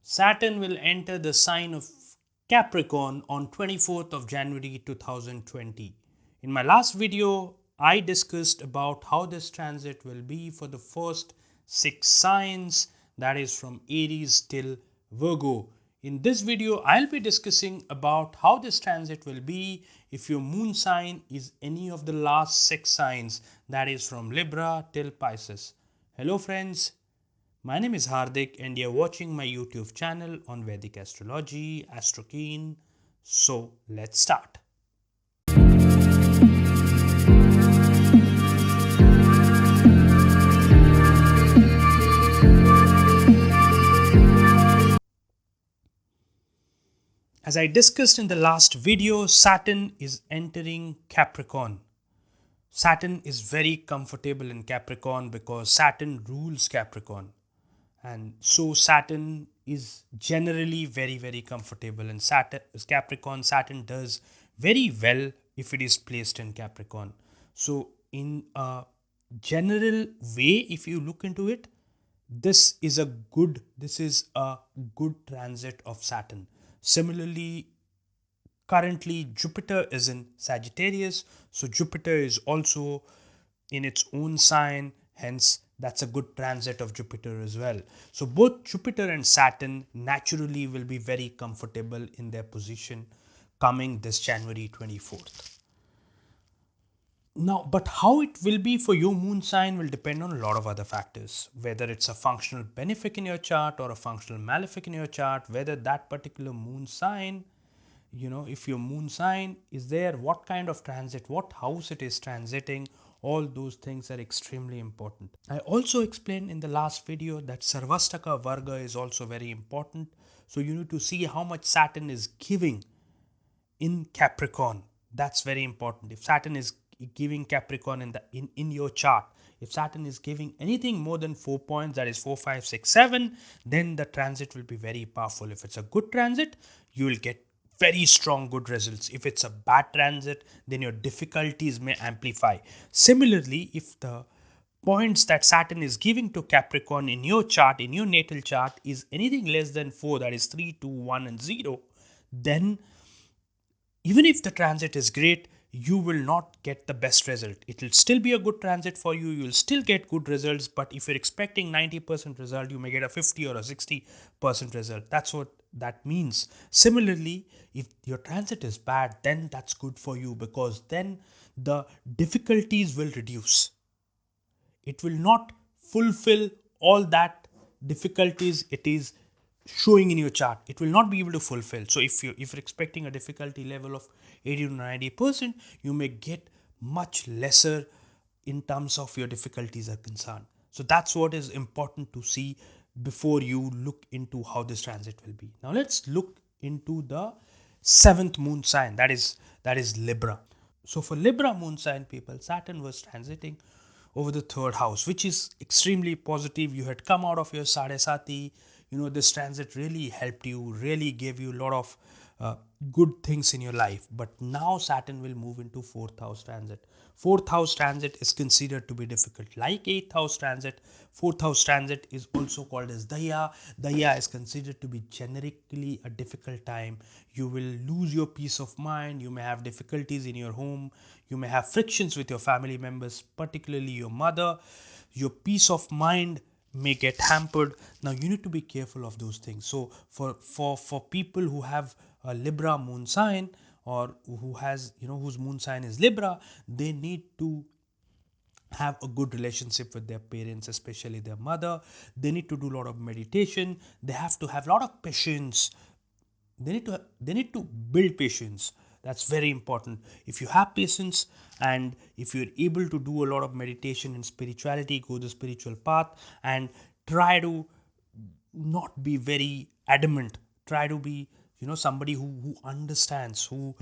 Saturn will enter the sign of Capricorn on 24th of January 2020. In my last video, I discussed about how this transit will be for the first 6 signs, that is from Aries till Virgo. In this video, I'll be discussing about how this transit will be if your moon sign is any of the last 6 signs, that is from Libra till Pisces. Hello friends, my name is Hardik and you're watching my YouTube channel on Vedic Astrology, Astrokeen. So let's start. As I discussed in the last video, Saturn is entering Capricorn. Saturn is very comfortable in Capricorn because Saturn rules Capricorn. And so Saturn is generally very comfortable, and Saturn does very well if it is placed in Capricorn. So in a general way, if you look into it, this is a good transit of Saturn. Similarly, currently Jupiter is in Sagittarius, so Jupiter is also in its own sign, hence that's a good transit of Jupiter as well. So both Jupiter and Saturn naturally will be very comfortable in their position coming this January 24th. Now, but how it will be for your moon sign will depend on a lot of other factors, whether it's a functional benefic in your chart or a functional malefic in your chart, whether that particular moon sign, if your moon sign is there, what kind of transit, what house it is transiting, all those things are extremely important. I also explained in the last video that Sarvastaka Varga is also very important. So you need to see how much Saturn is giving in Capricorn. That's very important. If Saturn is giving Capricorn in your chart, if Saturn is giving anything more than 4 points, that is 4, 5, 6, 7, then the transit will be very powerful. If it's a good transit, you will get very strong good results. If it's a bad transit, then your difficulties may amplify. Similarly, if the points that Saturn is giving to Capricorn in your chart, in your natal chart, is anything less than 4, that is 3, 2, 1, and 0, then even if the transit is great, you will not get the best result. It will still be a good transit for you, you will still get good results, but if you're expecting 90% result, you may get a 50 or a 60% result. That's what that means. Similarly, if your transit is bad, then that's good for you because then the difficulties will reduce. It will not fulfill all that difficulties it is showing in your chart. It will not be able to fulfill. So if you're expecting a difficulty level of 80 to 90%, you may get much lesser in terms of your difficulties are concerned. So that's what is important to see before you look into how this transit will be. Now let's look into the seventh moon sign, that is Libra. So for Libra moon sign people, Saturn was transiting over the third house, which is extremely positive. You had come out of your Sadesati. This transit really helped you, really gave you a lot of uh, good things in your life. But now Saturn will move into fourth house transit. Fourth house transit is considered to be difficult. Like eighth house transit, fourth house transit is also called as Daya. Daya is considered to be generically a difficult time. You will lose your peace of mind. You may have difficulties in your home. You may have frictions with your family members, particularly your mother. Your peace of mind may get hampered. Now you need to be careful of those things. So for people who have a Libra moon sign, or who has whose moon sign is Libra, they need to have a good relationship with their parents, especially their mother. They need to do a lot of meditation. They have to have a lot of patience. They need to build patience. That's very important. If you have patience, and if you're able to do a lot of meditation and spirituality, go the spiritual path, and try to not be very adamant, try to be somebody who understands, who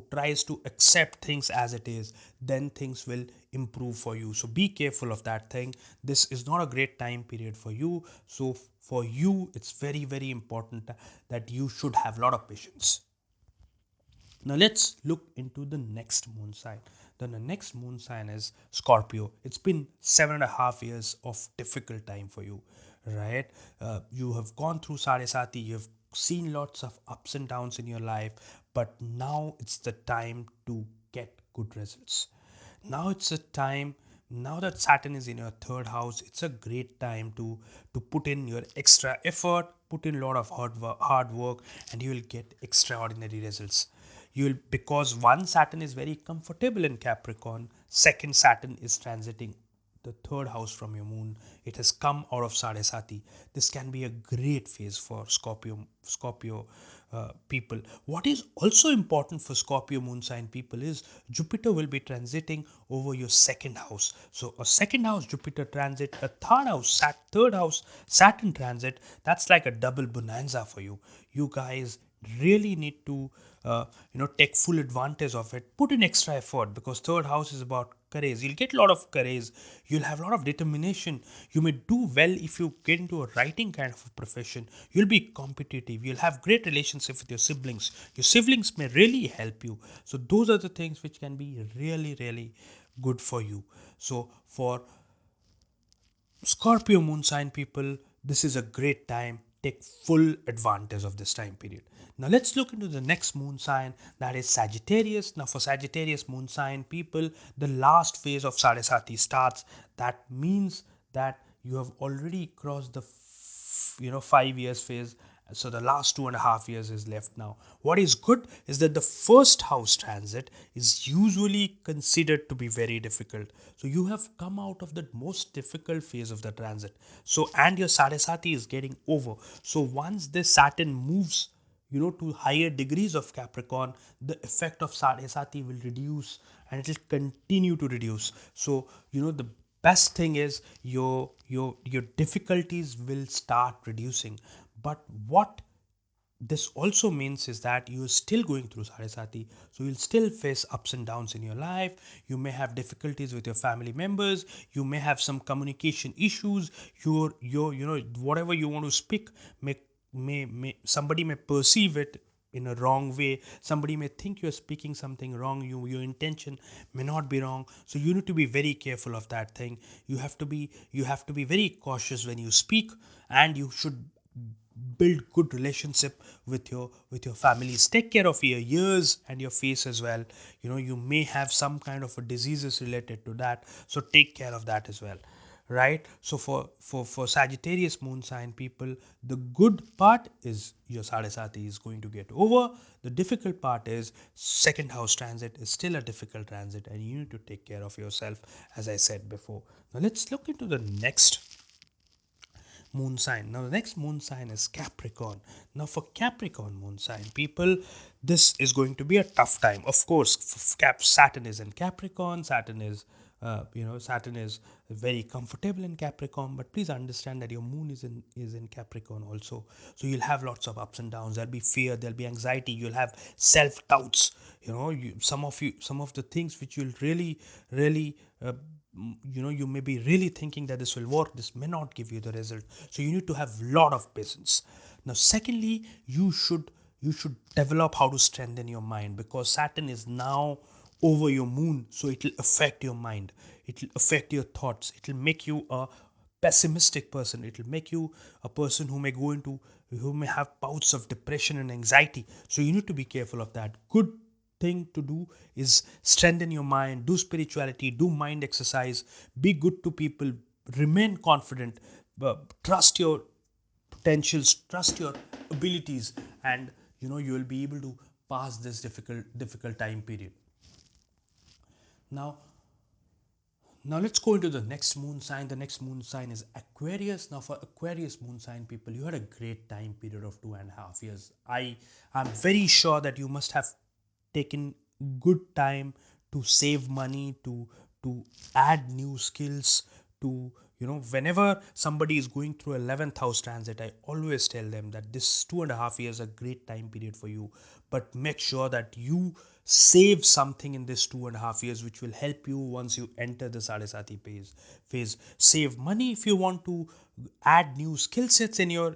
tries to accept things as it is, then things will improve for you. So be careful of that thing. This is not a great time period for you. So for you, it's very important that you should have a lot of patience. Now let's look into the next moon sign. Then the next moon sign is Scorpio. It's been 7.5 years of difficult time for you. right? You have gone through Sarasati, you've seen lots of ups and downs in your life, but now it's the time to get good results. Now it's a time, now that Saturn is in your third house, it's a great time to put in your extra effort, put in a lot of hard work, and you will get extraordinary results. You'll, because one, Saturn is very comfortable in Capricorn, second, Saturn is transiting the third house from your moon. It has come out of Sarasati. This can be a great phase for Scorpio people. What is also important for Scorpio moon sign people is Jupiter will be transiting over your second house. So a second house Jupiter transit, a third house Saturn transit, that's like a double bonanza for you. You guys really need to take full advantage of it, put in extra effort, because third house is about courage. You'll get a lot of courage, you'll have a lot of determination. You may do well if you get into a writing kind of a profession. You'll be competitive, you'll have great relationship with your siblings may really help you. So those are the things which can be really really good for you. So for Scorpio moon sign people, this is a great time. Take full advantage of this time period. Now let's look into the next moon sign, that is Sagittarius. Now for Sagittarius moon sign people, the last phase of Sarasati starts. That means that you have already crossed the 5 years phase, so the last 2.5 years is left now. What is good is that the first house transit is usually considered to be very difficult, so you have come out of the most difficult phase of the transit. So and your Sarasati is getting over. So once this Saturn moves to higher degrees of Capricorn, the effect of Sarasati will reduce, and it will continue to reduce. So the best thing is your difficulties will start reducing. But what this also means is that you're still going through Sarasati, so you'll still face ups and downs in your life. You may have difficulties with your family members, you may have some communication issues. Your whatever you want to speak may somebody may perceive it in a wrong way. Somebody may think you're speaking something wrong. Your intention may not be wrong, so you need to be very careful of that thing. You have to be very cautious when you speak, and you should build good relationship with your families. Take care of your ears and your face as well. You may have some kind of a diseases related to that, so take care of that as well, right? So for Sagittarius moon sign people, the good part is your Sarasati is going to get over. The difficult part is second house transit is still a difficult transit, and you need to take care of yourself, as I said before. Now let's look into the next moon sign. Now, the next moon sign is Capricorn. Now, for Capricorn moon sign people, this is going to be a tough time. Of course, Saturn is in Capricorn. Saturn is very comfortable in Capricorn. But please understand that your moon is in Capricorn also. So you'll have lots of ups and downs. There'll be fear. There'll be anxiety. You'll have self doubts. Some of the things which you'll really really you may be really thinking that this will work, this may not give you the result. So you need to have lot of patience. Now secondly, you should develop how to strengthen your mind, because Saturn is now over your moon, so it will affect your mind, it will affect your thoughts, it will make you a pessimistic person, it will make you a person who may have bouts of depression and anxiety. So you need to be careful of that. Good thing to do is strengthen your mind, do spirituality, do mind exercise, be good to people, remain confident, trust your potentials, trust your abilities, and you will be able to pass this difficult time period. Now now let's go into the next moon sign. The next moon sign is Aquarius. Now for Aquarius moon sign people, you had a great time period of 2.5 years. I'm very sure that you must have taken good time to save money, to add new skills, to whenever somebody is going through 11th house transit, I always tell them that this 2.5 years a great time period for you. But make sure that you save something in this 2.5 years which will help you once you enter the Sadesati phase. Save money if you want to add new skill sets in your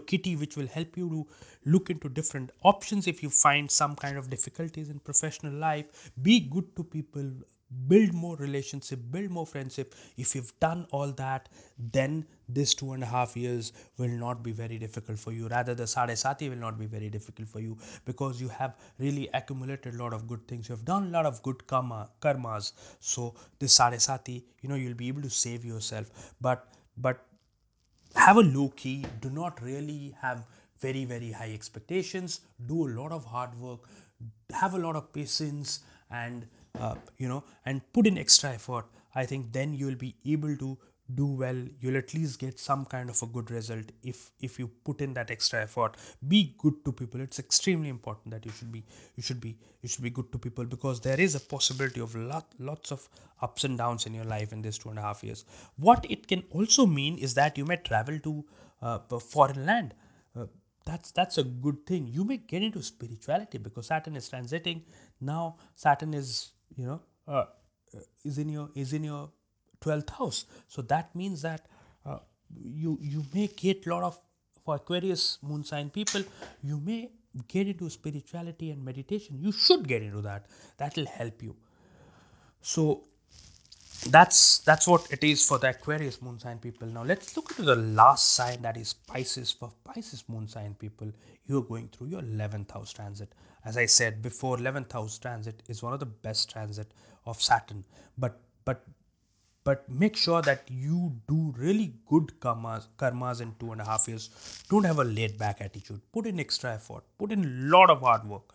kitty, which will help you to look into different options if you find some kind of difficulties in professional life. Be good to people, build more relationship, build more friendship. If you've done all that, then this 2.5 years will not be very difficult for you. Rather, the sade sati will not be very difficult for you, because you have really accumulated a lot of good things. You have done a lot of good karmas. So this sade sati, you'll be able to save yourself. But have a low key, do not really have very very high expectations, do a lot of hard work, have a lot of patience, and and put in extra effort. I think then you'll be able to do well. You'll at least get some kind of a good result if you put in that extra effort. Be good to people. It's extremely important that you should be good to people, because there is a possibility of lots of ups and downs in your life in this 2.5 years. What it can also mean is that you may travel to a foreign land. uh, that's a good thing. You may get into spirituality, because Saturn is transiting now. Saturn is is in your 12th house. So that means that uh, you may get a lot of, for Aquarius moon sign people, you may get into spirituality and meditation. You should get into that. That will help you. So that's what it is for the Aquarius moon sign people. Now let's look into the last sign, that is Pisces. For Pisces moon sign people, you're going through your 11th house transit. As I said before, 11th house transit is one of the best transit of Saturn. But but but make sure that you do really good karmas in 2.5 years. Don't have a laid back attitude. Put in extra effort, put in a lot of hard work,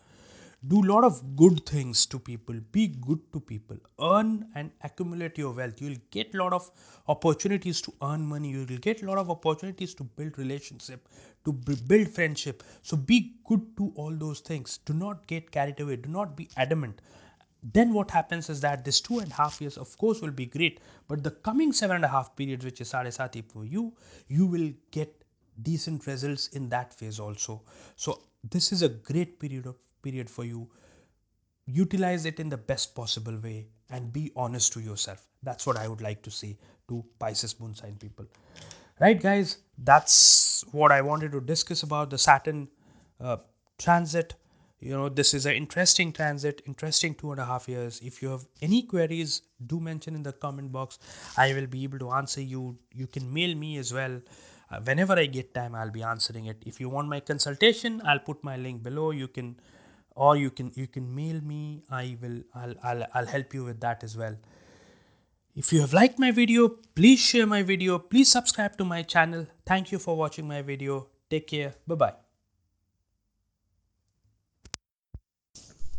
do a lot of good things to people, be good to people, earn and accumulate your wealth. You'll get a lot of opportunities to earn money, you will get a lot of opportunities to build relationship, to build friendship. So be good to all those things. Do not get carried away, do not be adamant. Then what happens is that this 2.5 years of course will be great, but the coming 7.5 periods, which is sade sati for you, you will get decent results in that phase also. So this is a great period for you. Utilize it in the best possible way and be honest to yourself. That's what I would like to say to Pisces moon sign people. Right, guys, that's what I wanted to discuss about the Saturn uh, transit. This is an interesting transit, interesting 2.5 years. If you have any queries, do mention in the comment box. I will be able to answer you. You can mail me as well. Whenever I get time, I'll be answering it. If you want my consultation, I'll put my link below. You can, or you can mail me. I'll help you with that as well. If you have liked my video, please share my video. Please subscribe to my channel. Thank you for watching my video. Take care. Bye bye.